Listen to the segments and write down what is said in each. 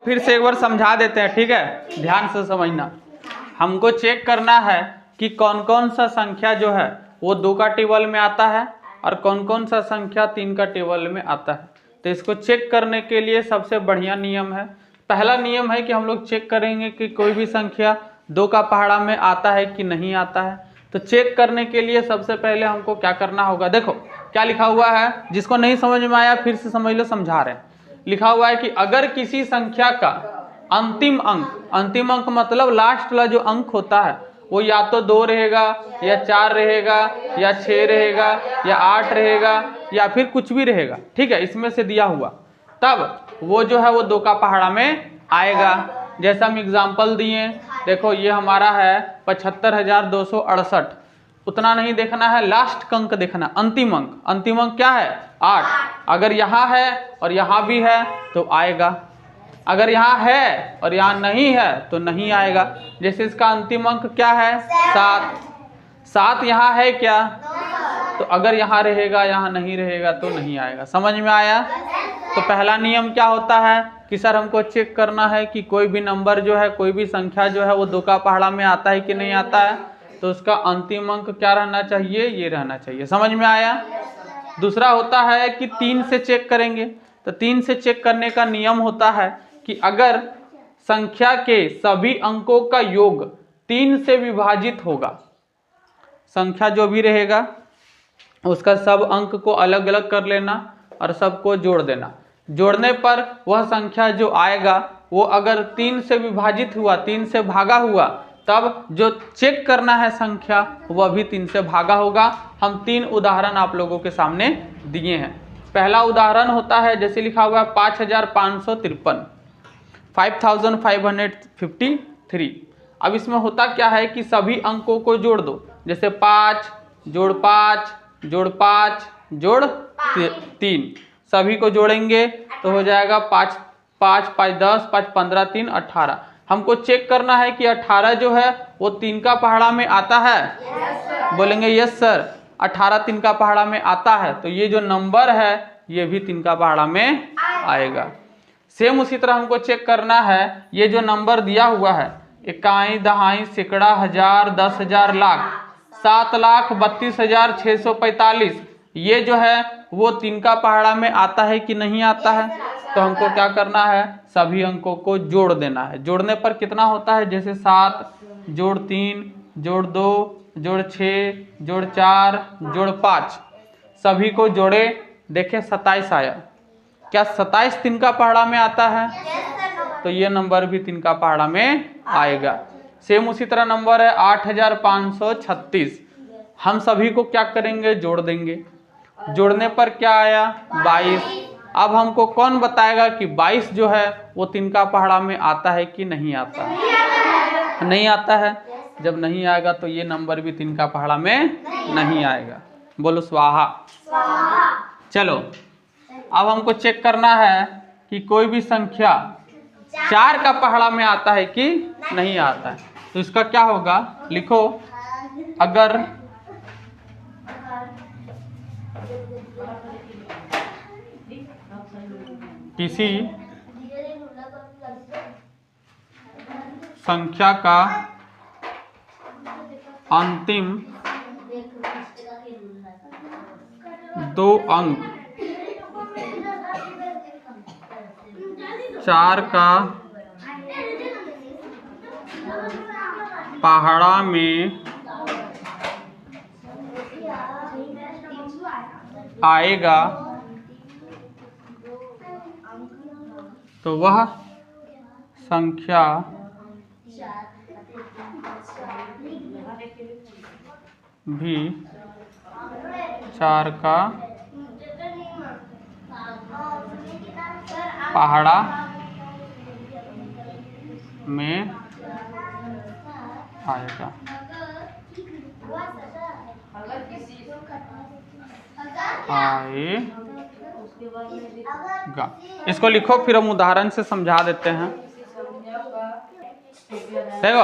फिर से एक बार समझा देते हैं, ठीक है, ध्यान से समझना। हमको चेक करना है कि कौन कौन सा संख्या जो है वो 2 का टेबल में आता है और कौन कौन सा संख्या 3 का टेबल में आता है। तो इसको चेक करने के लिए सबसे बढ़िया नियम है, पहला नियम है कि हम लोग चेक करेंगे कि कोई भी संख्या 2 का पहाड़ा में आता है कि नहीं आता है। तो चेक करने के लिए सबसे पहले हमको क्या करना होगा, देखो क्या लिखा हुआ है, जिसको नहीं समझ में आया फिर से समझ लो, समझा रहे हैं। लिखा हुआ है कि अगर किसी संख्या का अंतिम अंक मतलब लास्ट वाला जो अंक होता है वो या तो 2 रहेगा या 4 रहेगा या 6 रहेगा या 8 रहेगा या फिर कुछ भी रहेगा, ठीक है, इसमें से दिया हुआ, तब वो जो है वो 2 का पहाड़ा में आएगा। जैसा हम एग्जाम्पल दिए, देखो ये हमारा है 75,268, उतना नहीं देखना है, लास्ट अंक देखना, अंतिम अंक क्या है 8। अगर यहाँ है और यहाँ भी है तो आएगा, अगर यहाँ है और यहाँ नहीं है तो नहीं आएगा। जैसे इसका अंतिम अंक क्या है 7 यहाँ है क्या, तो अगर यहाँ रहेगा यहाँ नहीं रहेगा तो नहीं आएगा। समझ में आया? तो पहला नियम क्या होता है कि सर हमको चेक करना है कि कोई भी नंबर जो है, कोई भी संख्या जो है वो 2 का पहाड़ा में आता है कि नहीं आता है, तो उसका अंतिम अंक क्या रहना चाहिए, ये रहना चाहिए। समझ में आया? दूसरा होता है कि 3 से चेक करेंगे। तो 3 से चेक करने का नियम होता है कि अगर संख्या के सभी अंकों का योग 3 से विभाजित होगा, संख्या जो भी रहेगा उसका सब अंक को अलग अलग कर लेना और सबको जोड़ देना। जोड़ने पर वह संख्या जो आएगा वो अगर 3 से विभाजित हुआ, 3 से भागा हुआ, तब जो चेक करना है संख्या वह भी 3 से भागा होगा। हम 3 उदाहरण आप लोगों के सामने दिए हैं। पहला उदाहरण होता है, जैसे लिखा हुआ है 5553, 5553। अब इसमें होता क्या है कि सभी अंकों को जोड़ दो, जैसे 5 जोड़ 5 जोड़ 5 जोड़ 3, सभी को जोड़ेंगे तो हो जाएगा 5 5 5 10 5 15 3 18। हमको चेक करना है कि 18 जो है वो 3 का पहाड़ा में आता है। बोलेंगे यस सर, 18 3 का पहाड़ा में आता है, तो ये जो नंबर है ये भी 3 का पहाड़ा में आएगा। सेम उसी तरह हमको चेक करना है, ये जो नंबर दिया हुआ है इकाई दहाई सैकड़ा हजार 10,000 लाख 7,32,645, ये जो है वो 3 का पहाड़ा में आता है कि नहीं आता है। तो हमको क्या करना है, सभी अंकों को जोड़ देना है। जोड़ने पर कितना होता है, जैसे 7 जोड़ 3 जोड़ 2 जोड़ 6 जोड़ 4 जोड़ 5, सभी को जोड़े, देखें 27 आया। क्या 27 3 का पहाड़ा में आता है? तो ये नंबर भी 3 का पहाड़ा में आएगा। सेम उसी तरह नंबर है 8,536, हम सभी को क्या करेंगे, जोड़ देंगे। जोड़ने पर क्या आया 22। अब हमको कौन बताएगा कि 22 जो है वो 3 का पहाड़ा में आता है कि नहीं आता है? नहीं आता है। जब नहीं आएगा तो ये नंबर भी 3 का पहाड़ा में नहीं आएगा। बोलो स्वाहा। चलो अब हमको चेक करना है कि कोई भी संख्या 4 का पहाड़ा में आता है कि नहीं आता है। तो इसका क्या होगा, लिखो, अगर किसी संख्या का अंतिम 2 अंक 4 का पहाड़ा में आएगा तो वह संख्या भी 4 का पहाड़ा में आएगा। आएगा। इसको लिखो, फिर हम उदाहरण से समझा देते हैं। देखो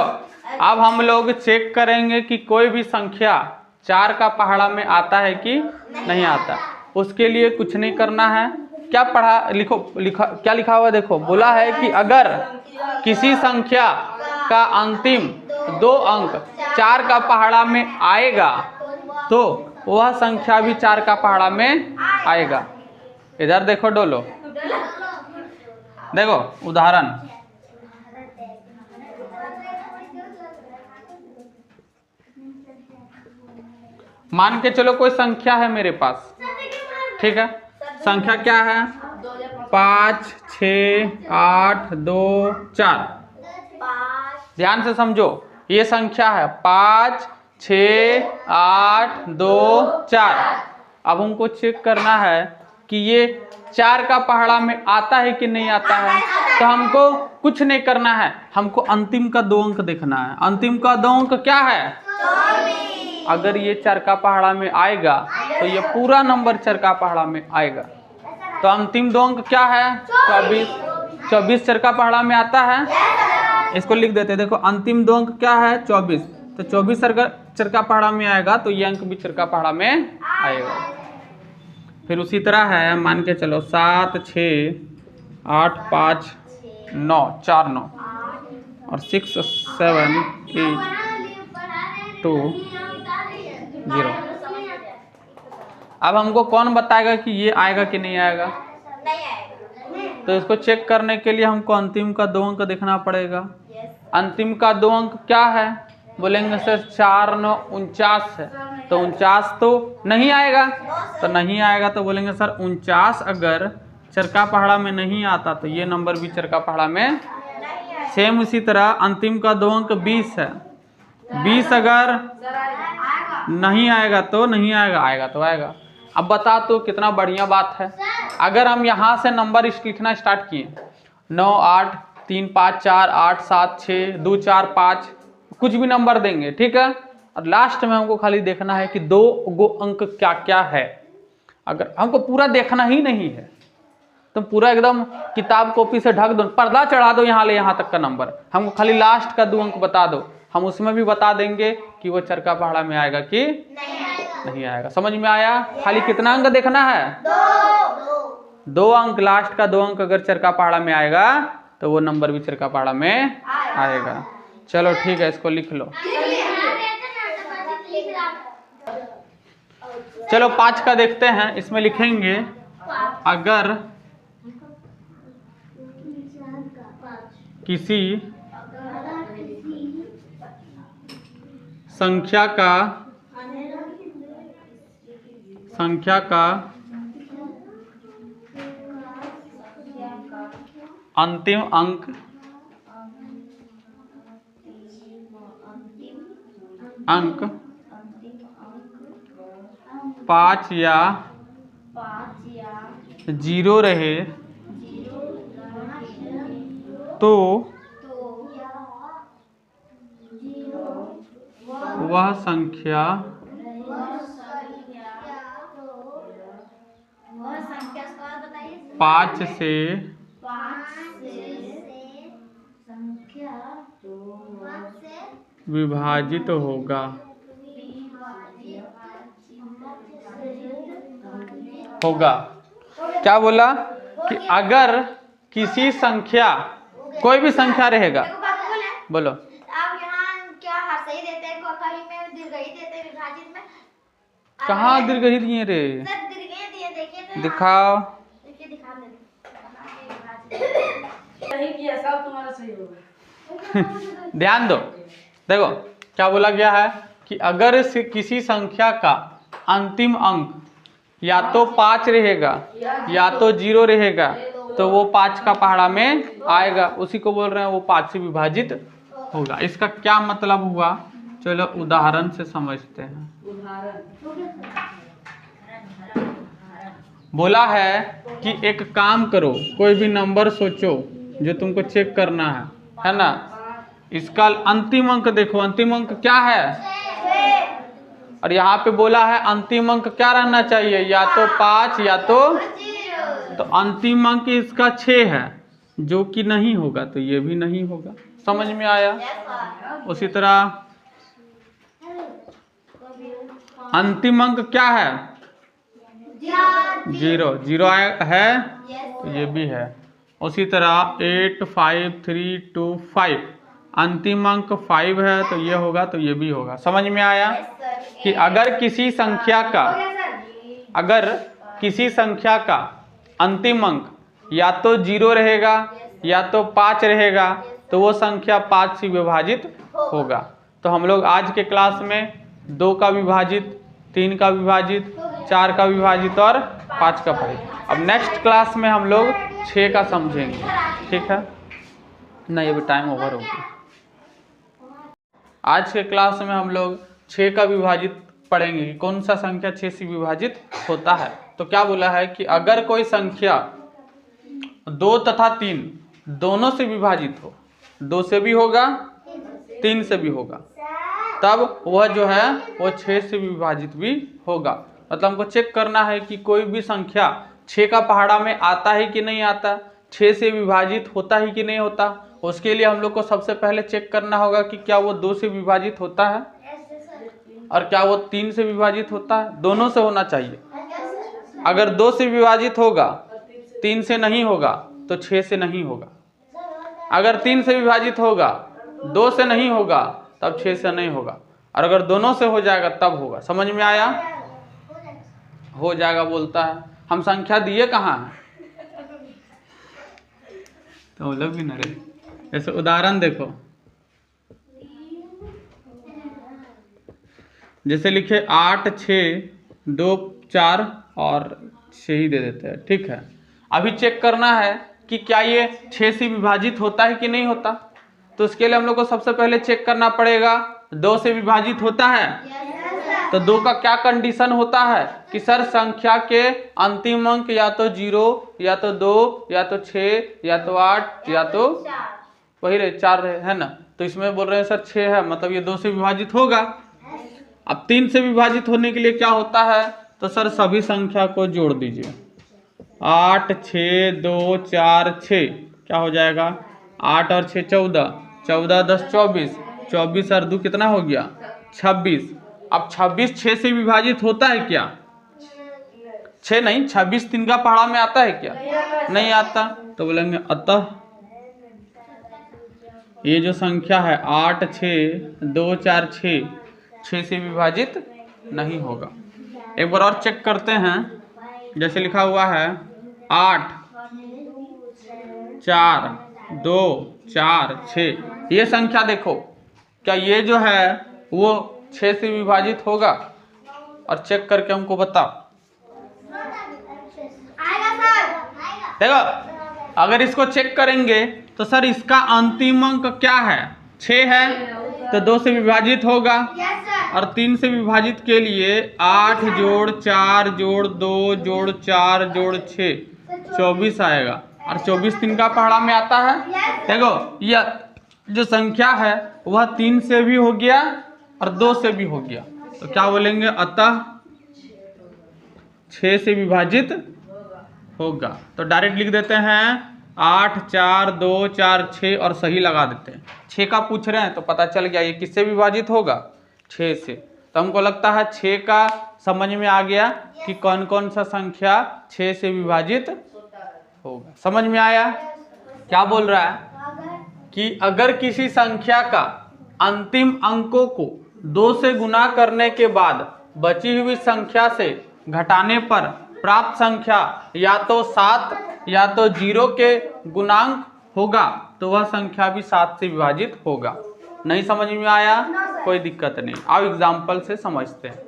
अब हम लोग चेक करेंगे कि कोई भी संख्या 4 का पहाड़ा में आता है कि नहीं आता। उसके लिए कुछ नहीं करना है, क्या पढ़ा, क्या लिखा हुआ देखो, बोला है कि अगर किसी संख्या का अंतिम 2 अंक 4 का पहाड़ा में आएगा तो वह संख्या भी 4 का पहाड़ा में आएगा। इधर देखो डोलो, देखो उदाहरण, मान के चलो कोई संख्या है मेरे पास, ठीक है, संख्या क्या है 5 6 8 2 4। ध्यान से समझो, ये संख्या है 5 6 8 2 4। अब हमको चेक करना है कि ये 4 का पहाड़ा में आता है कि नहीं आता है। तो हमको कुछ नहीं करना है, हमको अंतिम का 2 अंक देखना है। अंतिम का 2 अंक क्या है 24। अगर ये 4 का पहाड़ा में आएगा तो ये पूरा नंबर 4 का पहाड़ा में आएगा। तो अंतिम 2 अंक क्या है 24। 24 4 का पहाड़ा में आता है, इसको लिख देते हैं। देखो अंतिम 2 अंक क्या है 24, तो 24 4 का पहाड़ा में आएगा तो ये अंक भी 4 का पहाड़ा में आएगा। फिर उसी तरह है, मान के चलो 7 6 8 5 9 4 9 और 6 7 8 2 0। अब हमको कौन बताएगा कि ये आएगा कि नहीं आएगा? तो इसको चेक करने के लिए हमको अंतिम का 2 अंक देखना पड़ेगा। अंतिम का 2 अंक क्या है, बोलेंगे सर 4 9 49 है, तो 49 तो नहीं आएगा। तो नहीं आएगा तो बोलेंगे सर 49 अगर 4 का पहाड़ा में नहीं आता तो ये नंबर भी 4 का पहाड़ा में। सेम उसी तरह अंतिम का 2 अंक 20 है, 20 अगर नहीं आएगा तो नहीं आएगा, आएगा तो आएगा। अब बता तो कितना बढ़िया बात है। अगर हम यहाँ से नंबर लिखना स्टार्ट किए 9 8 3 5 4 8 7 6 2 4 5 कुछ भी नंबर देंगे, ठीक है। और लास्ट में हमको खाली देखना है कि 2 गो अंक क्या क्या है। अगर हमको पूरा देखना ही नहीं है तो पूरा एकदम किताब कॉपी से ढक दो, पर्दा चढ़ा दो यहाँ ले यहाँ तक का नंबर, हमको खाली लास्ट का 2 अंक बता दो, हम उसमें भी बता देंगे कि वो 4 का पहाड़ा में आएगा कि नहीं आएगा। समझ में आया? खाली कितना अंक देखना है 2 अंक। लास्ट का 2 अंक अगर 4 का पहाड़ा में आएगा तो वो नंबर भी 4 का पहाड़ा में आएगा। चलो ठीक है, इसको लिख लो। चलो 5 का देखते हैं। इसमें लिखेंगे अगर किसी संख्या का अंतिम अंक अंक 5 या 0 रहे तो वह संख्या 5 से विभाजित होगा। क्या बोला कि अगर किसी संख्या, कोई भी संख्या रहेगा, बोलो आप यहाँ क्या हर सही देते हैं, कहीं में दीर्घई देते हैं विभाजित में। कहाँ दीर्घई दिए रे? सर दीर्घई दिए, देखिए तो दिखाओ। देखिए दिखा दे। सही किया, सब तुम्हारा सही होगा। ध्यान दो, देखो क्या बोला गया है कि अगर किसी संख्या का अंतिम अंक या तो 5 रहेगा या तो 0 रहेगा तो वो 5 का पहाड़ा में आएगा। उसी को बोल रहे हैं वो 5 से विभाजित होगा। इसका क्या मतलब हुआ, चलो उदाहरण से समझते हैं। बोला है कि एक काम करो, कोई भी नंबर सोचो जो तुमको चेक करना है ना। इसका अंतिम अंक देखो, अंतिम अंक क्या है, और यहाँ पे बोला है अंतिम अंक क्या रहना चाहिए, या तो 5 या तो अंतिम अंक इसका 6 है, जो कि नहीं होगा तो ये भी नहीं होगा। समझ में आया? उसी तरह अंतिम अंक क्या है जीरो, जीरो है तो ये भी है। उसी तरह 8 5 3 2 5, अंतिम अंक 5 है तो ये होगा, तो ये भी होगा। समझ में आया कि अगर किसी संख्या का अंतिम अंक या तो 0 रहेगा या तो 5 रहेगा तो वो संख्या 5 से विभाजित होगा। तो हम लोग आज के क्लास में 2 का विभाजित, 3 का विभाजित, 4 का विभाजित और 5 का पढ़ेंगे। अब नेक्स्ट क्लास में हम लोग 6 का समझेंगे, ठीक है। नहीं, अभी टाइम ओवर हो गया। आज के क्लास में हम लोग 6 का विभाजित पढ़ेंगे कि कौन सा संख्या 6 से विभाजित होता है। तो क्या बोला है कि अगर कोई संख्या 2 तथा 3 दोनों से विभाजित हो, 2 से भी होगा 3 से भी होगा, तब वह जो है वो 6 से विभाजित भी होगा। मतलब हमको चेक करना है कि कोई भी संख्या 6 का पहाड़ा में आता है कि नहीं आता, 6 से विभाजित होता है कि नहीं होता। उसके लिए हम लोग को सबसे पहले चेक करना होगा कि क्या वो 2 से विभाजित होता है और क्या वो 3 से विभाजित होता है। दोनों से होना चाहिए। अगर 2 से विभाजित होगा, 3 से नहीं होगा तो 6 से नहीं होगा। अगर 3 से विभाजित होगा, 2 से नहीं होगा तब 6 से नहीं होगा। और अगर दोनों से हो जाएगा तब होगा। समझ में आया? हो जाएगा बोलता है। हम संख्या दिए कहाँ हैं? तो लोग भी न रहे। जैसे उदाहरण देखो, जैसे लिखे 8 6 2 4 और 6 ही दे देते हैं, ठीक है। अभी चेक करना है कि क्या ये 6 से विभाजित होता है कि नहीं होता। तो उसके लिए हम लोग को सबसे पहले चेक करना पड़ेगा 2 से विभाजित होता है। तो 2 का क्या कंडीशन होता है कि सर संख्या के अंतिम अंक या तो 0 या तो 2 या तो 6 या तो 8 या तो वही रहे 4 रहे, है ना। तो इसमें बोल रहे हैं सर 6 है, मतलब ये 2 से विभाजित होगा। अब 3 से विभाजित होने के लिए क्या होता है, तो सर सभी संख्या को जोड़ दीजिए। 8 6 2 4 6 क्या हो जाएगा, 8 और 6 14, 14 10 24, 24 और 2 कितना हो गया 26। अब 26 6 से विभाजित होता है क्या? 6 नहीं, 26 3 का पहाड़ा में आता है क्या? नहीं आता। तो बोलेंगे अतः ये जो संख्या है 8 6 2 4 6 से विभाजित नहीं होगा। एक बार और चेक करते हैं। जैसे लिखा हुआ है 8 4 2 4 6, ये संख्या देखो, क्या ये जो है वो 6 से विभाजित होगा? और चेक करके हमको बताओ। देखो, अगर इसको चेक करेंगे तो सर इसका अंतिम अंक क्या है, 6 है, तो 2 से विभाजित होगा। और 3 से विभाजित के लिए 8 जोड़ 4 जोड़ 2 जोड़ 4 जोड़ 6, 24 आएगा। और 24 3 का पहाड़ा में आता है। देखो यह जो संख्या है वह 3 से भी हो गया और 2 से भी हो गया। तो क्या बोलेंगे, अतः 6 से विभाजित होगा। तो डायरेक्ट लिख देते हैं 8 4 2 4 6 और सही लगा देते हैं। 6 का पूछ रहे हैं तो पता चल गया ये किससे विभाजित होगा, 6 से। तो हमको लगता है 6 का समझ में आ गया कि कौन कौन सा संख्या 6 से विभाजित होगा। समझ में आया? क्या बोल रहा है कि अगर किसी संख्या का अंतिम अंकों को 2 से गुना करने के बाद बची हुई संख्या से घटाने पर प्राप्त संख्या या तो 7 या तो 0 के गुणांक होगा, तो वह संख्या भी 7 से विभाजित होगा। नहीं समझ में आया? कोई दिक्कत नहीं। अब एग्जाम्पल से समझते हैं।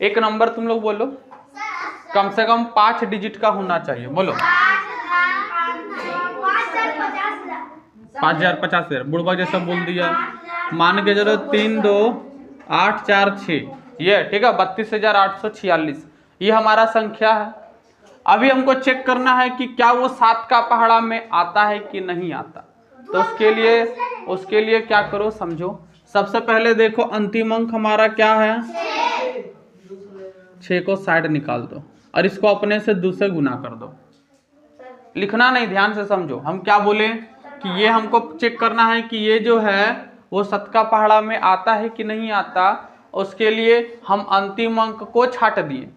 एक नंबर तुम लोग बोलो, कम से कम 5 डिजिट का होना चाहिए। बोलो 5000 50,000, बुढ़वा जैसा बोल दिया। मान के चलो 3 2 8 4 6, ये ठीक है 32,846, ये हमारा संख्या है। अभी हमको चेक करना है कि क्या वो 7 का पहाड़ा में आता है कि नहीं आता। तो उसके लिए क्या करो, समझो। सबसे पहले देखो अंतिम अंक हमारा क्या है, 6 को साइड निकाल दो और इसको अपने से 2 से गुना कर दो। लिखना नहीं, ध्यान से समझो। हम क्या बोले कि ये हमको चेक करना है कि ये जो है वो 7 का पहाड़ा में आता है कि नहीं आता। उसके लिए हम अंतिम अंक को छाट दिए।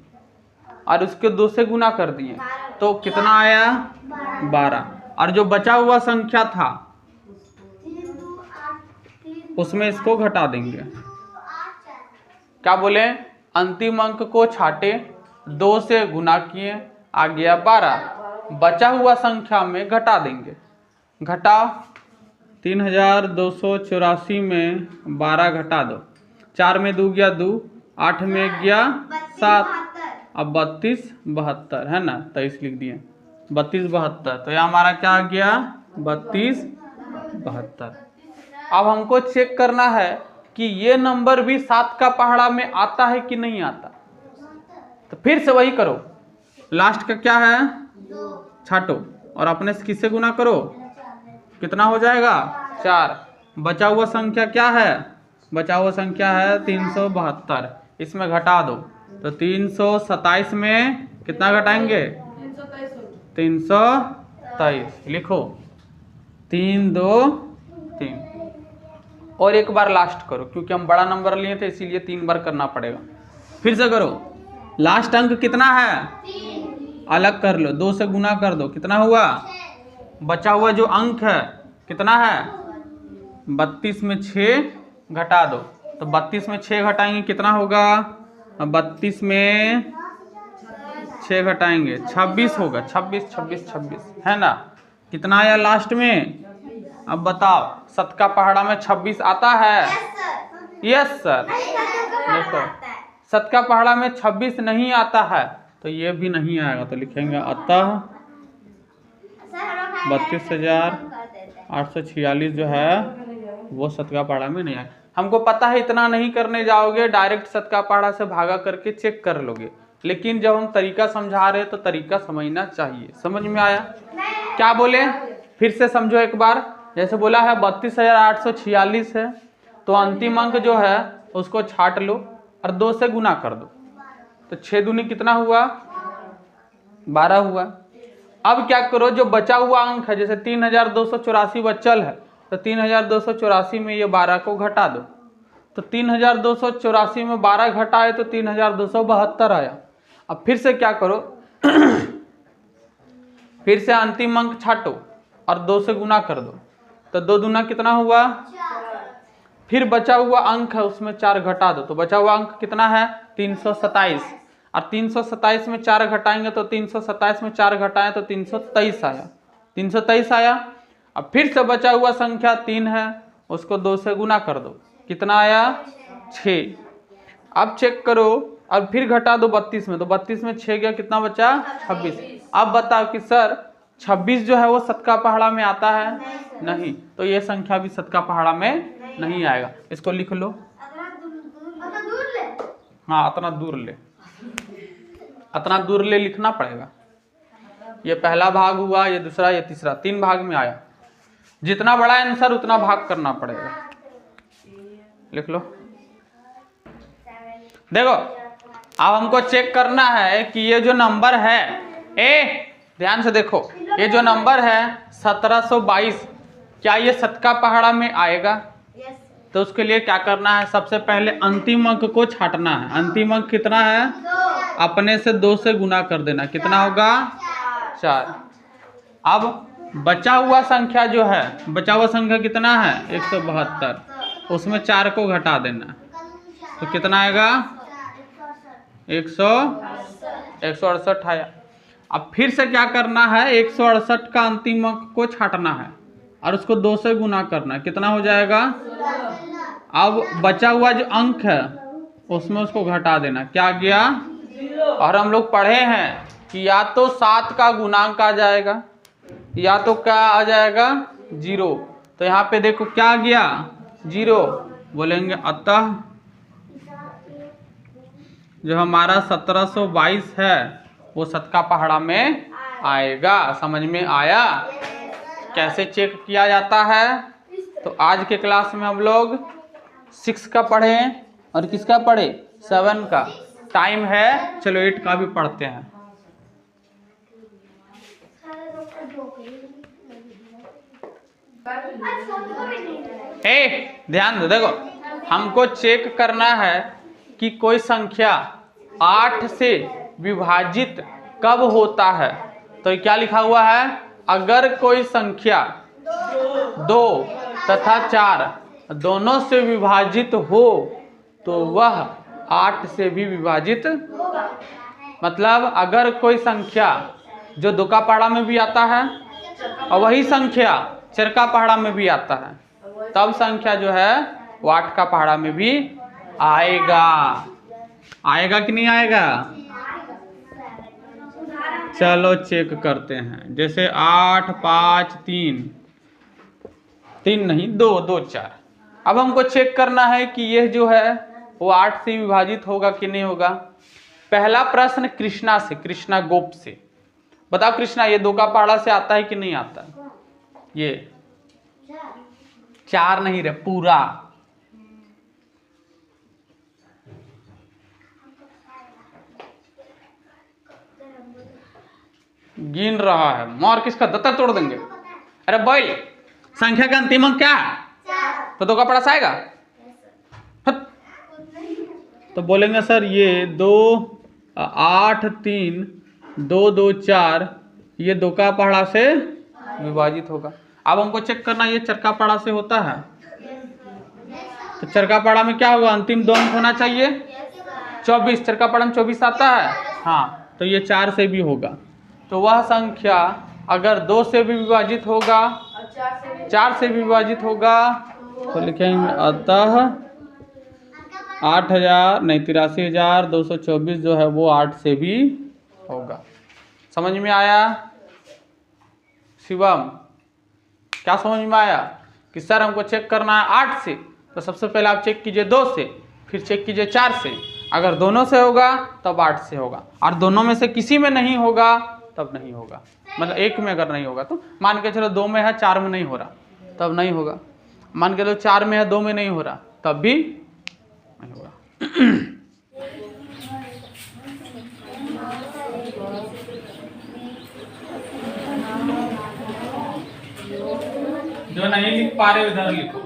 और उसके 2 से गुना कर दिए तो कितना आया 12। और जो बचा हुआ संख्या था उसमें इसको घटा देंगे। क्या बोले, अंतिम अंक को छाटे 2 से गुना किए आ गया 12, बचा हुआ संख्या में घटा देंगे। घटाओ 3284 में 12 घटा दो, 4 में 2 गया 2, 8 में गया 7, अब 32 72 है ना, 23 लिख दिए 32 72, तो यह हमारा क्या आ गया 32 72। अब हमको चेक करना है कि ये नंबर भी 7 का पहाड़ा में आता है कि नहीं आता। तो फिर से वही करो, लास्ट का क्या है छाटो और अपने से किससे गुना करो, कितना हो जाएगा 4। बचा हुआ संख्या क्या है, बचा हुआ संख्या है 372, इसमें घटा दो तो 327 में कितना घटाएंगे 323, लिखो 3 2 3। और एक बार लास्ट करो क्योंकि हम बड़ा नंबर लिए थे इसीलिए 3 बार करना पड़ेगा। फिर से करो, लास्ट अंक कितना है अलग कर लो, 2 से गुना कर दो, कितना हुआ, बचा हुआ जो अंक है कितना है 32 में 6 घटा दो, तो 32 में 6 घटाएंगे कितना होगा, 32 में 6 घटाएंगे 26 होगा, 26 26 26 है ना। कितना आया लास्ट में, अब बताओ 7 का पहाड़ा में 26 आता है, यस सर। देखो 7 का पहाड़ा में 26 नहीं आता है तो ये भी नहीं आएगा, तो लिखेंगे अतः 32,846 जो है वो 7 का पहाड़ा में नहीं आएगा। हमको पता है इतना नहीं करने जाओगे, डायरेक्ट 7 का पहाड़ा से भागा करके चेक कर लोगे, लेकिन जब हम तरीका समझा रहे हैं तो तरीका समझना चाहिए। समझ में आया क्या बोले, फिर से समझो एक बार। जैसे बोला है 32,846 है तो अंतिम अंक जो है उसको छाट लो और 2 से गुना कर दो, तो 6 दूनी कितना हुआ 12 हुआ। अब क्या करो, जो बचा हुआ अंक है जैसे 3284 बचल है तो 3284 में ये 12 को घटा दो, तो 3284 में 12 घटाए तो 3272 आया। अब फिर से क्या करो फिर से अंतिम अंक छाटो और 2 से गुना कर दो, तो 2 दूना कितना हुआ, फिर बचा हुआ अंक है उसमें 4 घटा दो, तो बचा हुआ अंक कितना है 327, और 327 में 4 घटाएंगे तो 327 में 4 घटाएं तो 323 आया, 323 आया। अब फिर से बचा हुआ संख्या 3 है उसको 2 से गुना कर दो, कितना आया 6। अब चेक करो, अब फिर घटा दो 32 में, तो 32 में 6 गया कितना बचा 26। अब बताओ कि सर 26 जो है वो 7 का पहाड़ा में आता है, नहीं, तो ये संख्या भी 7 का पहाड़ा में नहीं आएगा। इसको लिख लो, हाँ इतना दूर ले, इतना दूर ले लिखना पड़ेगा। ये पहला भाग हुआ, ये दूसरा, ये तीसरा, 3 भाग में आया। जितना बड़ा आंसर उतना भाग करना पड़ेगा। लिख लो। देखो अब हमको चेक करना है कि ये जो नंबर है, ध्यान से देखो, ये जो नंबर है 1722 क्या ये 7 का पहाड़ा में आएगा। तो उसके लिए क्या करना है, सबसे पहले अंतिम अंक को छाटना है। अंतिम अंक कितना है, अपने से 2 से गुना कर देना, कितना होगा 4। अब बचा हुआ संख्या जो है, बचा हुआ संख्या कितना है 172, उसमें 4 को घटा देना, तो कितना आएगा 168 आया। अब फिर से क्या करना है, 168 का अंतिम अंक को छाटना है और उसको 2 से गुना करना, कितना हो जाएगा। अब बचा हुआ जो अंक है उसमें उसको घटा देना, क्या गया। और हम लोग पढ़े हैं कि या तो 7 का गुणांक आ जाएगा या तो क्या आ जाएगा 0। तो यहाँ पे देखो क्या आ गया 0, बोलेंगे अतः जो हमारा 1722 है वो 7 का पहाड़ा में आएगा। समझ में आया कैसे चेक किया जाता है। तो आज के क्लास में हम लोग 6 का पढ़े और किसका पढ़े 7 का। टाइम है, चलो 8 का भी पढ़ते हैं। ध्यान दो, देखो हमको चेक करना है कि कोई संख्या 8 से विभाजित कब होता है? तो ये क्या लिखा हुआ है? अगर कोई संख्या 2 तथा 4 दोनों से विभाजित हो तो वह 8 से भी विभाजित, मतलब अगर कोई संख्या जो दो का पहाड़ा में भी आता है और वही संख्या चरका पहाड़ा में भी आता है, तब संख्या जो है वो 8 का पहाड़ा में भी आएगा। आएगा कि नहीं आएगा? चलो चेक करते हैं। जैसे 8 5 3 3 नहीं 2 2 4। अब हमको चेक करना है कि यह जो है वो 8 से विभाजित होगा कि नहीं होगा। पहला प्रश्न कृष्णा से, कृष्णा गोप से। बताओ कृष्णा, ये 2 का पहाड़ा से आता है कि नहीं आता? ये 4 नहीं रे, पूरा। गिन रहा है, मार किसका दत्ता तोड़ देंगे। अरे बोल, संख्या का अंतिम अंक क्या है? तो 2 का पहाड़ा से आएगा। हट। तो बोलेंगे सर ये 2 8 3 2 2 4 ये 2 का पहाड़ा से विभाजित होगा। अब हमको चेक करना ये चरका पहाड़ा से होता है। तो चरका पहाड़ा में क्या होगा? अंतिम 2 अंक होना चाहिए 24। चरका पहाड़ा में 24 आता है। हाँ, तो ये 4 से भी होगा। तो वह संख्या अगर 2 से भी विभाजित होगा, 4 से भी विभाजित होगा, तो लिखेंगे अतः 83,224 जो है वो 8 से भी होगा। समझ में आया शिवम? क्या समझ में आया कि सर हमको चेक करना है 8 से, तो सबसे पहले आप चेक कीजिए 2 से, फिर चेक कीजिए 4 से। अगर दोनों से होगा तब 8 से होगा, और दोनों में से किसी में नहीं होगा तब नहीं होगा। मतलब एक में अगर नहीं होगा तो मान के चलो 2 में है 4 में नहीं हो रहा तब नहीं होगा। मान के चलो 4 में है 2 में नहीं हो रहा तब भी नहीं होगा। जो नहीं लिख पा रहे उधर लिखो।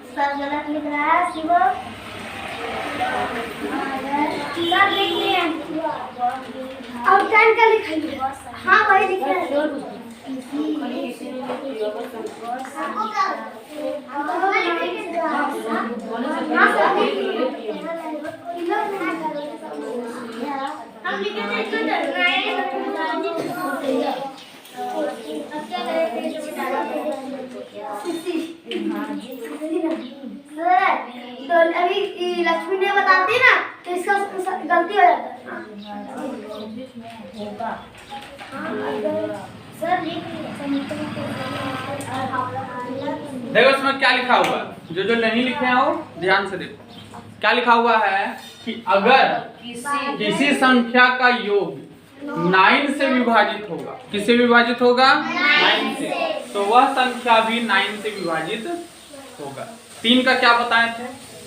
सर गलत लिख रहा है शिवम। सर लिख लिए आउटलाइन का लिखाइए। हाँ वही लिख रहा है। हम लिखे थे इसको डरना सर, तो अभी लक्ष्मी ने बताती ना तो इसका गलती हो जाता है। सर देखो इसमें क्या लिखा हुआ है, जो नहीं लिखे हैं वो ध्यान से देखो। क्या लिखा हुआ है कि अगर किसी संख्या का योग 9 से विभाजित होगा, किससे विभाजित होगा? 9 से, तो वह संख्या भी 9 से विभाजित होगा। 3 का क्या बताए थे?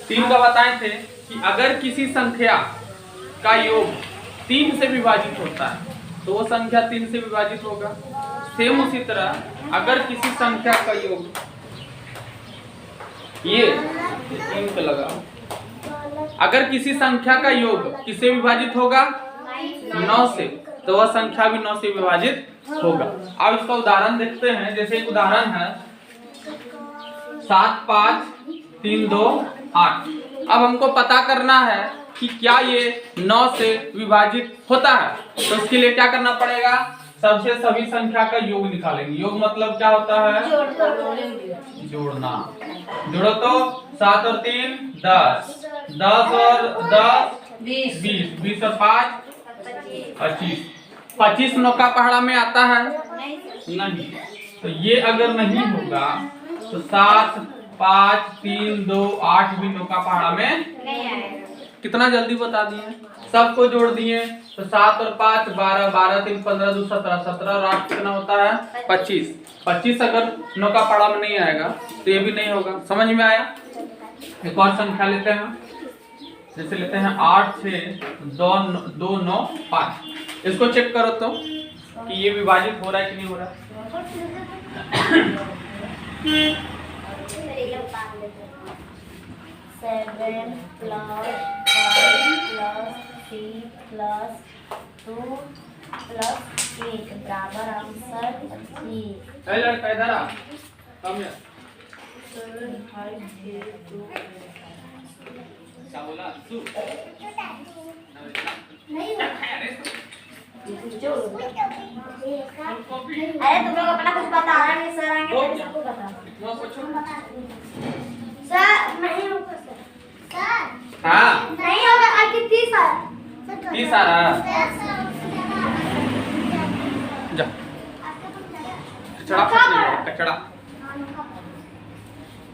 3 का बताए थे कि अगर किसी संख्या का योग 3 से विभाजित होता है तो वो संख्या 3 से विभाजित होगा। सेम उसी तरह अगर किसी संख्या का योग ये 3 पे लगाओ, अगर किसी संख्या का योग किससे विभाजित होगा? 9 से, तो वह संख्या भी 9 से विभाजित होगा। अब इसका उदाहरण देखते हैं। जैसे एक उदाहरण है 7 5 3 2 8। अब हमको पता करना है कि क्या ये 9 से विभाजित होता है, तो उसके लिए क्या करना पड़ेगा? सबसे सभी संख्या का योग निकालेंगे। योग मतलब क्या होता है? जोड़ना। जोड़ो तो 7 और 3 10, 10 और 10 20, 20 और 5 25। 25 9 का पहाड़ा में आता है? नहीं। तो ये अगर नहीं होगा तो 7 5 3 2 8 भी 9 का पहाड़ा में नहीं आएगा। कितना जल्दी बता दिए, सबको जोड़ दिए। तो 7 और 5 12, 12 3 15 2 17, 17 और 8 कितना होता है? 25। 25 अगर 9 का पहाड़ा में नहीं आएगा तो ये भी नहीं होगा। समझ में आया? एक और संख्या लेते हैं। जैसे लेते हैं 8 6 2 9 5। इसको चेक करो तो कि ये विभाजित हो रहा है कि नहीं हो रहा है। 7 + 5 + 3 + 2 + 1 बराबर आंसर 25। ए लड़का इधर आ, कम है। 7 5 3 2 क्या बोला तू? नहीं कॉपी अरे तुम लोग अपना कुछ बता रहा नहीं, सर आएंगे तो सबको बता। वो पूछो। सर नहीं होगा सर। हाँ नहीं होगा आगे 30 आ रहा। 30 आ रहा है। जा कचड़ा फट गया, कचड़ा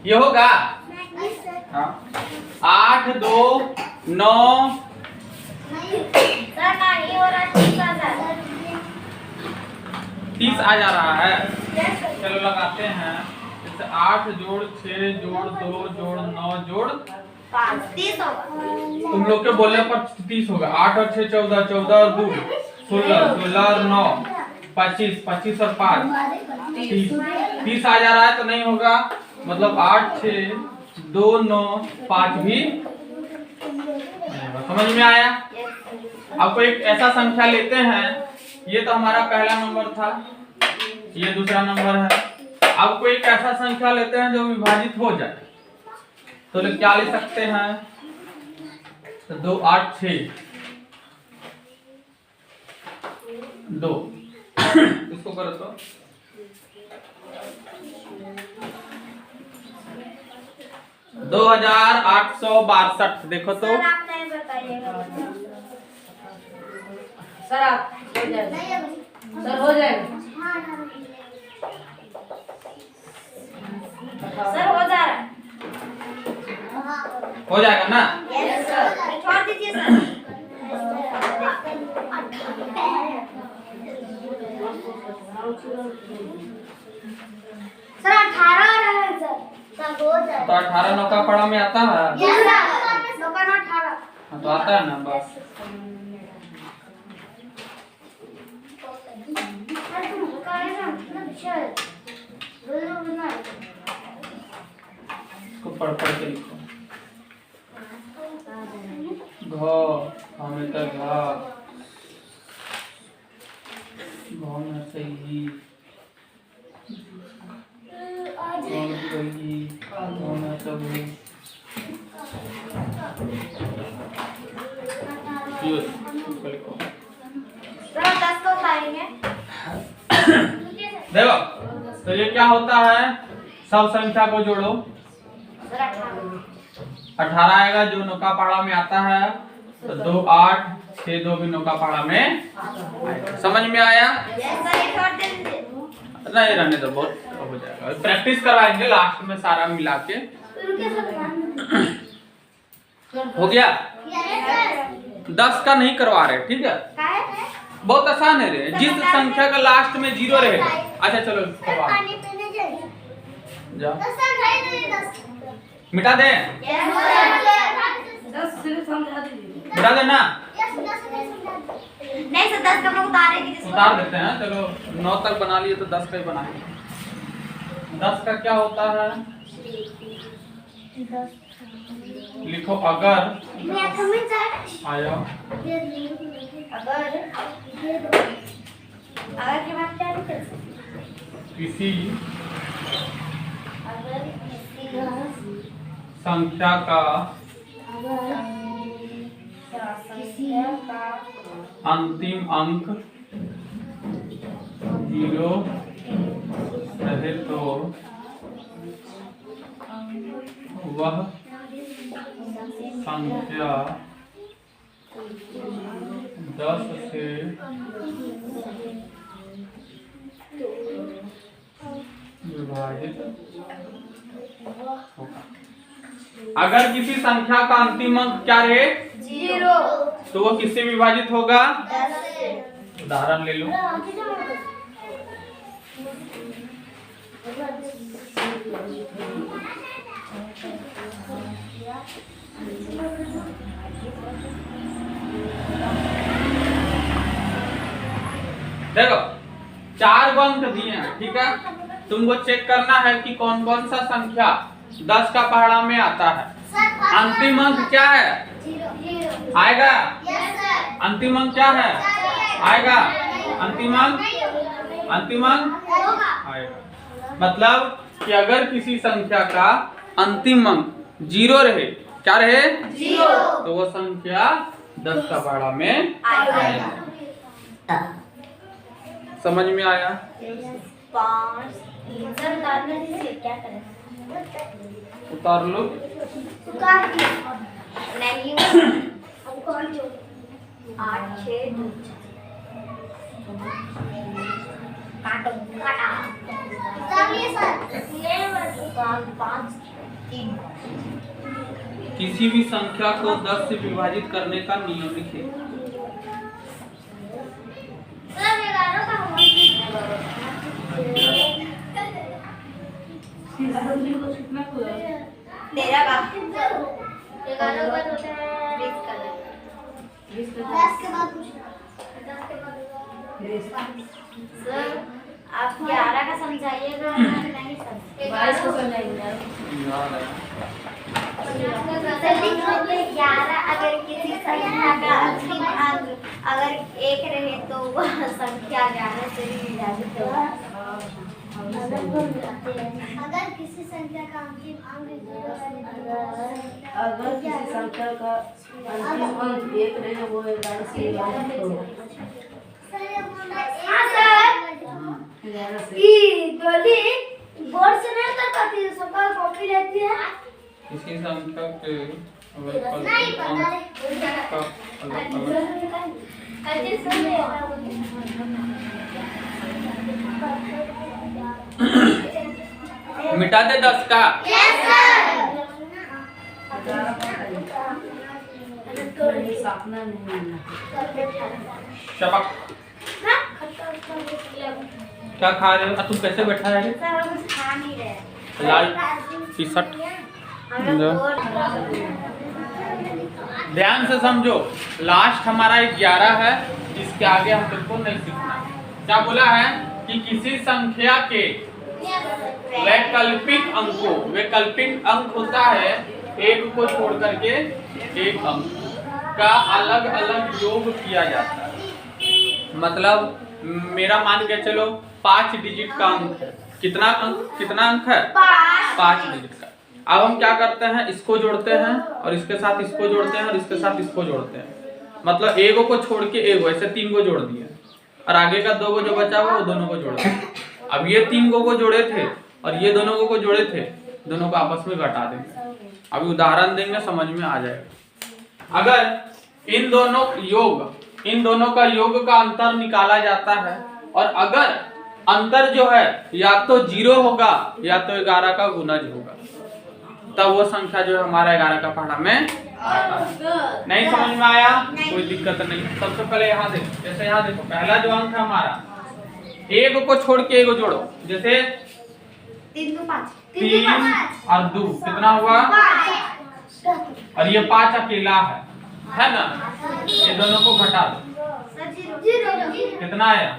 ये होगा। हाँ 8 2 9 सर नहीं हो रहा 30 आ रहा है। 30 आ जा रहा है। Yes sir. चलो लगाते हैं। जैसे 8 जोड़ 6 जोड़ 2 जोड़ 9 जोड़ 5 30 होगा। तुम लोग के बोलने पर 30 होगा। 8 और 6 14 14 और 2 16 16 और 9 25 25 और 5 30 30 आ जा रहा है तो नहीं होगा। मतलब 8 6 2 9 5 भी नहीं होगा। समझ में आया? आपको एक ऐसा संख्या लेते हैं, ये तो हमारा पहला नंबर था, ये दूसरा नंबर है। आपको एक ऐसा संख्या लेते हैं जो विभाजित हो जाए, तो क्या ले सकते हैं? तो 2 8 6 2 इसको करो तो 2862। देखो तो सर आप नहीं बताइएगा। सर आप हो जाएगा, सर हो जाएगा, सर हो जा रहा है। हो जाएगा ना? Yes sir. छोड़ दीजिए सर। सर 18 आ रहा है सर। सर हो जाए तो 18 नौका पड़ा में आता है। Yes sir. 18। हाँ, तो आता है ना बस। इसको पढ़ पढ़ के लिखो। घ हमें तो घ में सही सर 10 को उतारेंगे। देखो तो ये क्या होता है, सब संख्या को जोड़ो। सर 18 आएगा जो नौका पहाड़ा में आता है, तो 2 8 6 2 भी नौका पहाड़ा में आएगा। समझ में आया? Yes sir. ये छोड़ दीजिए। नहीं रहने दो, बहुत हो जाएगा। प्रैक्टिस करवाएंगे लास्ट में सारा मिला के। हो गया? यस 10 का नहीं करवा रहे, ठीक है? सर। बहुत आसान है रे, जिस संख्या का लास्ट में 0 रहेगा। अच्छा चलो करवा पानी पीने जाइए। जाओ, 10 मिटा दे, यस सर। 10 सिर्फ समझा दीजिए। मिटा देना, नहीं सर 10 का हम उतारेंगे। उतार देते हैं। चलो 9 तक बना लिए तो 10 का ही बनाएंगे। 10 का क्या होता है? लिखो अगर आया अगर की बात क्या है? किसी अगर किसी संख्या का संख्या का अंतिम अंक 0 रहे तो वह संख्या 10 से विभाजित होगा। अगर किसी संख्या का अंतिम अंक क्या रहे 0 तो वो किससे विभाजित होगा? 10 से। उदाहरण ले लो। देखो 4 अंक दिए हैं, ठीक है? तुमको चेक करना है कि कौन कौन सा संख्या 10 का पहाड़ा में आता है। अंतिम अंक क्या है? आएगा। अंतिम अंक क्या है? आएगा। अंतिम अंक आएगा। मतलब कि अगर किसी संख्या का अंतिम अंक 0 रहे, क्या रहे? 0, तो वो संख्या 10 का पहाड़ा में आएगा। समझ में आया? 5 उतार लो। नहीं 8 6 काटो काटा सर 5 3 किसी भी संख्या को 10 से विभाजित करने का नियम लिखिए। तेरा बात 11 का होता है 20 का 10 के बाद सर आप 11 का समझाइएगा नहीं समझ 22 को समझाएंगे। 11 अगर किसी संख्या का अंतिम अंक अगर 1 रहे तो वह संख्या 11 से विभाजित होगा। अगर किसी संख्या का अंतिम अंक 0 अगर किसी संख्या का अंतिम अंक 1 रहे वो 11 से विभाजित होगा। बोर्ड से नहीं कर पाती है, सबका कॉपी लेती है। किसी संख्या के नहीं पता मिटा दे 10 का। सपना नहीं शपक। क्या खा रहे हो? तुम कैसे बैठा है? लाल टी शर्ट। ध्यान से समझो, लास्ट हमारा 11 है, इसके आगे हम तुमको नहीं सीखना। क्या बोला है कि किसी संख्या के वैकल्पिक अंकों, वैकल्पिक अंक होता है एक को छोड़ करके एक अंक का अलग अलग योग किया जाता है। मतलब मेरा मान के चलो 5 डिजिट का अंक है। कितना अंक है? 5 डिजिट का। अब हम क्या करते हैं, इसको जोड़ते हैं और इसके साथ इसको जोड़ते हैं और इसके साथ इसको जोड़ते हैं। मतलब एगो को छोड़ के एगो, ऐसे 3 को जोड़ दिए और आगे का 2 को जो बचा हुआ वो दोनों को जोड़ दिए। अब ये 3 को जोड़े थे और ये दोनों को जोड़े थे, दोनों को आपस में घटा देंगे। अभी उदाहरण देंगे, समझ में आ जाएगा। अगर इन दोनों का योग का अंतर निकाला जाता है और अगर अंतर जो है या तो 0 होगा या तो 11 का गुणज होगा, तब वो संख्या जो है हमारा 11 का पहाड़ा में आता है। नहीं समझ में आया? कोई दिक्कत नहीं। सबसे पहले यहाँ देखो, जैसे यहाँ देखो, पहला जो अंक है हमारा, एक को छोड़ के एगो जोड़ो। जैसे 3 और 2 कितना हुआ? और ये 5 अकेला है ना? ये दोनों को घटा दो, कितना आया?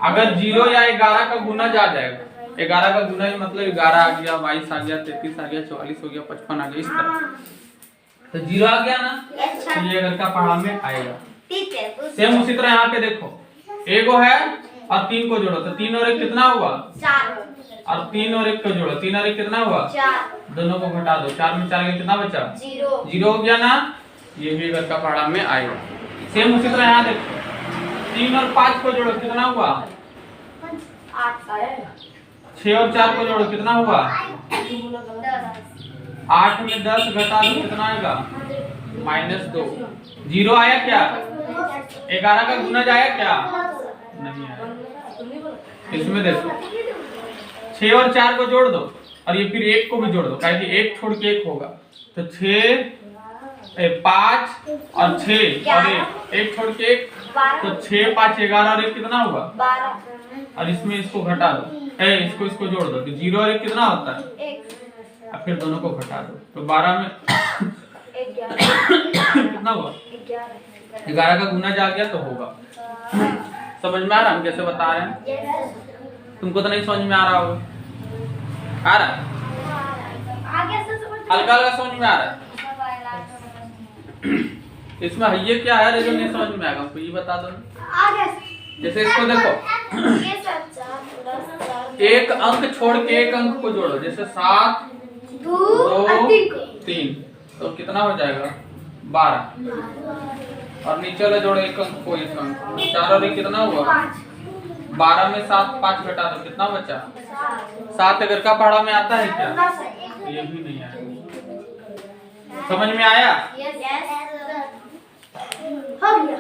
अगर 0 या 11 का गुणज आ जाएगा, 11 का गुणज मतलब 11 आ गया, 22 आ गया, 33 आ गया, 44 हो गया, 55 आ गया, इस तरह। तो 0 आ गया ना, तो ये घर का पहाड़ा में आएगा। सेम उसी तरह यहाँ पे देखो, एगो है और 3 को जोड़ो, तो 3 और 1 कितना हुआ? 4। और 3 और 1 को जोड़ो, 3 और 1 कितना हुआ? 4। दोनों को घटा दो, 4 में 4 कितना बचा? 0 हो गया ना, ये भी घर का पहाड़ा में आएगा। सेम उसी तरह यहाँ देखो, 3 और 5 को जोड़ो, कितना हुआ? 6 और 4 को जोड़ो, कितना हुआ? 8 में 10 घटा दो, कितना आएगा? -2। 0 आया क्या? 11 का गुणज आया क्या? नहीं आया। इसमें देखो 6 और 4 को जोड़ दो और ये फिर 1 को भी जोड़ दो, क्योंकि 1 छोड़ के 1 होगा, तो 5 और 6 और 1 छोड़ के 1, तो 6 5 11 और 1 कितना हुआ? 12। और इसमें इसको घटा दो, इसको जोड़ दो, तो 0 और 1 कितना होता है? 1। और फिर दोनों को घटा दो, तो 12 में कितना हुआ? 11 का गुणज आ गया तो होगा। समझ में आ रहा? हम कैसे बता रहे हैं? तुमको तो नहीं समझ में आ रहा होगा? आ रहा है? आगे से समझ हल्का हल्का समझ में आ रहा है? इसमें ये क्या है जो नहीं समझ में आएगा हमको ये बता दो। जैसे इसको देखो, एक अंक छोड़ के एक अंक को जोड़ो, जैसे 7 2 3 तो कितना हो जाएगा 12, और नीचे वाला जोड़ो एक अंक को इस अंक, 4 और 1 कितना हुआ 12 में 7 5 घटा दो कितना बचा 7। अगर का पढ़ा में आता है क्या? ये भी नहीं आया। समझ में आया? हो गया।